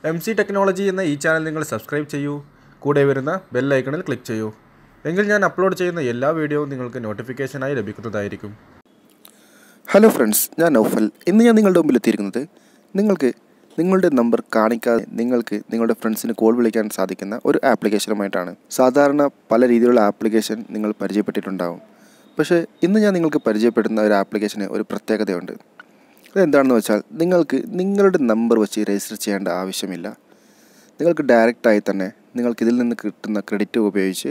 MC technology എന്ന ഈ channel നിങ്ങൾ സബ്സ്ക്രൈബ് ചെയ്യൂ. കൂടെ വരുന്ന ബെൽ ഐക്കണിൽ ക്ലിക്ക് ചെയ്യൂ. എങ്കിൽ ഞാൻ അപ്ലോഡ് ചെയ്യുന്ന എല്ലാ വീഡിയോയും നിങ്ങൾക്ക് നോട്ടിഫിക്കേഷനായി ലഭിക്കുന്നതായിരിക്കും. ഹലോ ഫ്രണ്ട്സ്, ഞാൻ നൗഫൽ. ഇന്ന് ഞാൻ നിങ്ങളുടെ മുമ്പിൽ എത്തിയിരിക്കുന്നത് നിങ്ങൾക്ക് നിങ്ങളുടെ നമ്പർ കാണിക്കാതെ നിങ്ങൾക്ക് നിങ്ങളുടെ ഫ്രണ്ട്സിന് കോൾ വിളിക്കാൻ സാധിക്കുന്ന ഒരു ആപ്ലിക്കേഷനുമായിട്ടാണ്. സാധാരണ പല രീതിയിലുള്ള ആപ്ലിക്കേഷൻ നിങ്ങൾ പരിചയപ്പെട്ടിട്ടുണ്ടാകും. പക്ഷേ ഇന്ന് ഞാൻ നിങ്ങൾക്ക് പരിചയപ്പെടുന്ന ഒരു ആപ്ലിക്കേഷന് ഒരു പ്രത്യേകതയുണ്ട്. അതെന്താണെന്ന് വെച്ചാൽ നിങ്ങൾക്ക് നിങ്ങളുടെ നമ്പർ വെച്ച് രജിസ്റ്റർ ചെയ്യേണ്ട ആവശ്യമില്ല. നിങ്ങൾക്ക് ഡയറക്റ്റായി തന്നെ നിങ്ങൾക്കിതിൽ നിന്ന് കിട്ടുന്ന ക്രെഡിറ്റ് ഉപയോഗിച്ച്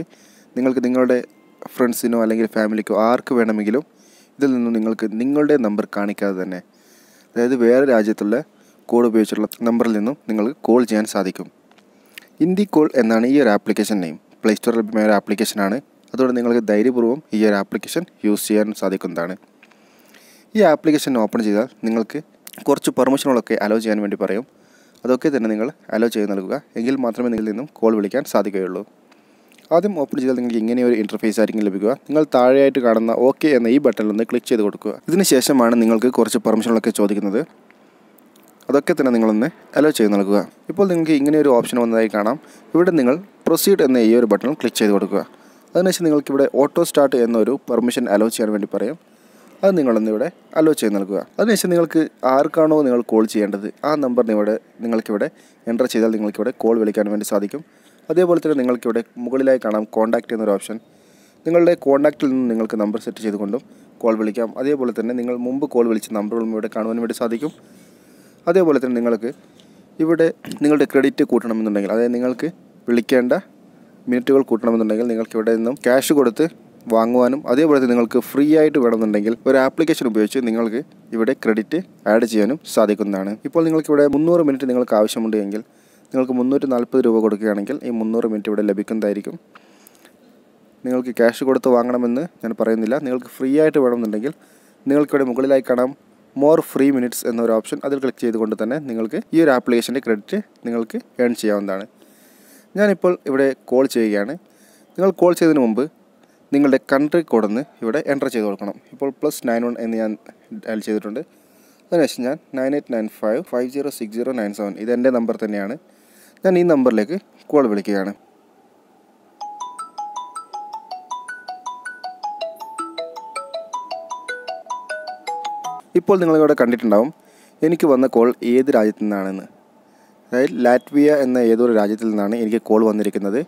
നിങ്ങൾക്ക് നിങ്ങളുടെ ഫ്രണ്ട്സിനോ അല്ലെങ്കിൽ ഫാമിലിക്കോ ആർക്ക് വേണമെങ്കിലും ഇതിൽ നിന്നും നിങ്ങൾക്ക് നിങ്ങളുടെ നമ്പർ കാണിക്കാതെ തന്നെ, അതായത് വേറെ രാജ്യത്തുള്ള കോഡ് ഉപയോഗിച്ചുള്ള നമ്പറിൽ നിന്നും നിങ്ങൾക്ക് കോൾ ചെയ്യാൻ സാധിക്കും. ഇന്ത്യ കോൾ എന്നാണ് ഈ ഒരു ആപ്ലിക്കേഷൻ നെയിം. പ്ലേ സ്റ്റോറിൽ ലഭ്യമായ ഒരു ആപ്ലിക്കേഷനാണ്. അതുകൊണ്ട് നിങ്ങൾക്ക് ധൈര്യപൂർവ്വം ഈ ഒരു ആപ്ലിക്കേഷൻ യൂസ് ചെയ്യാൻ സാധിക്കുന്നതാണ്. ഈ ആപ്ലിക്കേഷൻ ഓപ്പൺ ചെയ്താൽ നിങ്ങൾക്ക് കുറച്ച് പെർമിഷനുകളൊക്കെ അലോ ചെയ്യാൻ വേണ്ടി പറയും. അതൊക്കെ തന്നെ നിങ്ങൾ അലോ ചെയ്ത് നൽകുക. എങ്കിൽ മാത്രമേ നിങ്ങളിൽ നിന്നും കോൾ വിളിക്കാൻ സാധിക്കുകയുള്ളൂ. ആദ്യം ഓപ്പൺ ചെയ്താൽ നിങ്ങൾക്ക് ഇങ്ങനെയൊരു ഇൻ്റർഫേസ് ആയിരിക്കും ലഭിക്കുക. നിങ്ങൾ താഴെയായിട്ട് കാണുന്ന ഓക്കെ എന്ന ഈ ബട്ടണിൽ ഒന്ന് ക്ലിക്ക് ചെയ്ത് കൊടുക്കുക. ഇതിന് ശേഷമാണ് നിങ്ങൾക്ക് കുറച്ച് പെർമിഷനുകളൊക്കെ ചോദിക്കുന്നത്. അതൊക്കെ തന്നെ നിങ്ങളൊന്ന് അലോ ചെയ്ത് നൽകുക. ഇപ്പോൾ നിങ്ങൾക്ക് ഇങ്ങനെയൊരു ഓപ്ഷൻ വന്നതായി കാണാം. ഇവിടെ നിങ്ങൾ പ്രൊസീഡ് എന്ന ഈ ഒരു ബട്ടൺ ക്ലിക്ക് ചെയ്ത് കൊടുക്കുക. അതിനുശേഷം നിങ്ങൾക്കിവിടെ ഓട്ടോ സ്റ്റാർട്ട് എന്നൊരു പെർമിഷൻ അലോ ചെയ്യാൻ വേണ്ടി പറയും. അത് നിങ്ങളൊന്നിവിടെ അലോ ചെയ്ത് നൽകുക. അതിനുശേഷം നിങ്ങൾക്ക് ആർക്കാണോ നിങ്ങൾ കോൾ ചെയ്യേണ്ടത് ആ നമ്പർ നിങ്ങൾക്കിവിടെ എൻ്റർ ചെയ്താൽ നിങ്ങൾക്കിവിടെ കോൾ വിളിക്കാൻ വേണ്ടി സാധിക്കും. അതേപോലെ തന്നെ നിങ്ങൾക്കിവിടെ മുകളിലായി കാണാം കോൺടാക്റ്റ് എന്നൊരു ഓപ്ഷൻ. നിങ്ങളുടെ കോൺടാക്റ്റിൽ നിന്ന് നിങ്ങൾക്ക് നമ്പർ സെറ്റ് ചെയ്തുകൊണ്ടും കോൾ വിളിക്കാം. അതേപോലെ തന്നെ നിങ്ങൾ മുമ്പ് കോൾ വിളിച്ച നമ്പറുകളും ഇവിടെ കാണുവാൻ വേണ്ടി സാധിക്കും. അതേപോലെ തന്നെ നിങ്ങൾക്ക് ഇവിടെ നിങ്ങളുടെ ക്രെഡിറ്റ് കൂട്ടണമെന്നുണ്ടെങ്കിൽ, അതായത് നിങ്ങൾക്ക് വിളിക്കേണ്ട മിനിറ്റുകൾ കൂട്ടണമെന്നുണ്ടെങ്കിൽ നിങ്ങൾക്കിവിടെ നിന്നും ക്യാഷ് കൊടുത്ത് വാങ്ങുവാനും, അതേപോലെ തന്നെ നിങ്ങൾക്ക് ഫ്രീ ആയിട്ട് വേണമെന്നുണ്ടെങ്കിൽ ഒരു ആപ്ലിക്കേഷൻ ഉപയോഗിച്ച് നിങ്ങൾക്ക് ഇവിടെ ക്രെഡിറ്റ് ആഡ് ചെയ്യാനും സാധിക്കുന്നതാണ്. ഇപ്പോൾ നിങ്ങൾക്കിവിടെ 300 മിനിറ്റ് നിങ്ങൾക്ക് ആവശ്യമുണ്ട് എങ്കിൽ നിങ്ങൾക്ക് 340 രൂപ കൊടുക്കുകയാണെങ്കിൽ ഈ 300 മിനിറ്റ് ഇവിടെ ലഭിക്കുന്നതായിരിക്കും. നിങ്ങൾക്ക് ക്യാഷ് കൊടുത്ത് വാങ്ങണമെന്ന് ഞാൻ പറയുന്നില്ല. നിങ്ങൾക്ക് ഫ്രീ ആയിട്ട് വേണമെന്നുണ്ടെങ്കിൽ നിങ്ങൾക്കിവിടെ മുകളിലായി കാണാം മോർ ഫ്രീ മിനിറ്റ്സ് എന്നൊരു ഓപ്ഷൻ. അതിൽ ക്ലിക്ക് ചെയ്തുകൊണ്ട് തന്നെ നിങ്ങൾക്ക് ഈ ഒരു ആപ്ലിക്കേഷൻ്റെ ക്രെഡിറ്റ് നിങ്ങൾക്ക് ഏൺ ചെയ്യാവുന്നതാണ്. ഞാനിപ്പോൾ ഇവിടെ കോൾ ചെയ്യുകയാണ്. നിങ്ങൾ കോൾ ചെയ്തതിന് മുമ്പ് നിങ്ങളുടെ കൺട്രി കോഡൊന്ന് ഇവിടെ എൻ്റർ ചെയ്ത് കൊടുക്കണം. ഇപ്പോൾ +91 എന്ന് ഞാൻ ഡയൽ ചെയ്തിട്ടുണ്ട്. അതിനുശേഷം ഞാൻ 9895506097 ഇതെൻ്റെ നമ്പർ തന്നെയാണ്. ഞാൻ ഈ നമ്പറിലേക്ക് കോൾ വിളിക്കുകയാണ്. ഇപ്പോൾ നിങ്ങളിവിടെ കണ്ടിട്ടുണ്ടാവും എനിക്ക് വന്ന കോൾ ഏത് രാജ്യത്തു നിന്നാണെന്ന്. അതായത് ലാറ്റ്വിയ എന്ന ഏതൊരു രാജ്യത്തിൽ നിന്നാണ് എനിക്ക് കോൾ വന്നിരിക്കുന്നത്.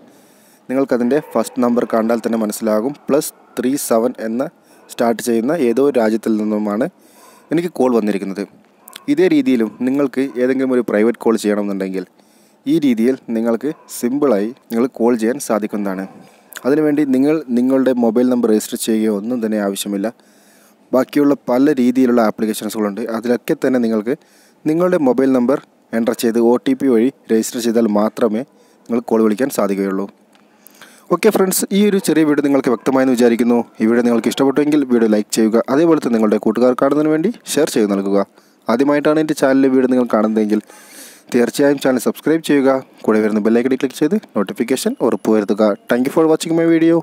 നിങ്ങൾക്കതിൻ്റെ ഫസ്റ്റ് നമ്പർ കണ്ടാൽ തന്നെ മനസ്സിലാകും. +37 എന്ന സ്റ്റാർട്ട് ചെയ്യുന്ന ഏതോ രാജ്യത്തിൽ നിന്നുമാണ് എനിക്ക് കോൾ വന്നിരിക്കുന്നത്. ഇതേ രീതിയിലും നിങ്ങൾക്ക് ഏതെങ്കിലും ഒരു പ്രൈവറ്റ് കോൾ ചെയ്യണമെന്നുണ്ടെങ്കിൽ ഈ രീതിയിൽ നിങ്ങൾക്ക് സിമ്പിളായി കോൾ ചെയ്യാൻ സാധിക്കുന്നതാണ്. അതിനുവേണ്ടി നിങ്ങളുടെ മൊബൈൽ നമ്പർ രജിസ്റ്റർ ചെയ്യുകയോ ഒന്നും തന്നെ ആവശ്യമില്ല. ബാക്കിയുള്ള പല രീതിയിലുള്ള ആപ്ലിക്കേഷൻസുകളുണ്ട്. അതിലൊക്കെ തന്നെ നിങ്ങൾക്ക് നിങ്ങളുടെ മൊബൈൽ നമ്പർ എൻ്റർ ചെയ്ത് OTP വഴി രജിസ്റ്റർ ചെയ്താൽ മാത്രമേ നിങ്ങൾ കോൾ വിളിക്കാൻ സാധിക്കുകയുള്ളൂ. ഓക്കെ ഫ്രണ്ട്സ്, ഈ ഒരു ചെറിയ വീഡിയോ നിങ്ങൾക്ക് വ്യക്തമായെന്ന് വിചാരിക്കുന്നു. ഈ വീഡിയോ നിങ്ങൾക്ക് ഇഷ്ടപ്പെട്ടുവെങ്കിൽ വീഡിയോ ലൈക്ക് ചെയ്യുക. അതേപോലെ തന്നെ നിങ്ങളുടെ കൂട്ടുകാർ കാണുന്നതിന് വേണ്ടി ഷെയർ ചെയ്ത് നൽകുക. ആദ്യമായിട്ടാണ് എൻ്റെ ചാനലിലെ വീഡിയോ നിങ്ങൾ കാണുന്നതെങ്കിൽ തീർച്ചയായും ചാനൽ സബ്സ്ക്രൈബ് ചെയ്യുക. കൂടെ വരുന്ന ബെൽ ഐക്കണിൽ ക്ലിക്ക് ചെയ്ത് നോട്ടിഫിക്കേഷൻ ഉറപ്പുവരുത്തുക. Thank you for watching my video.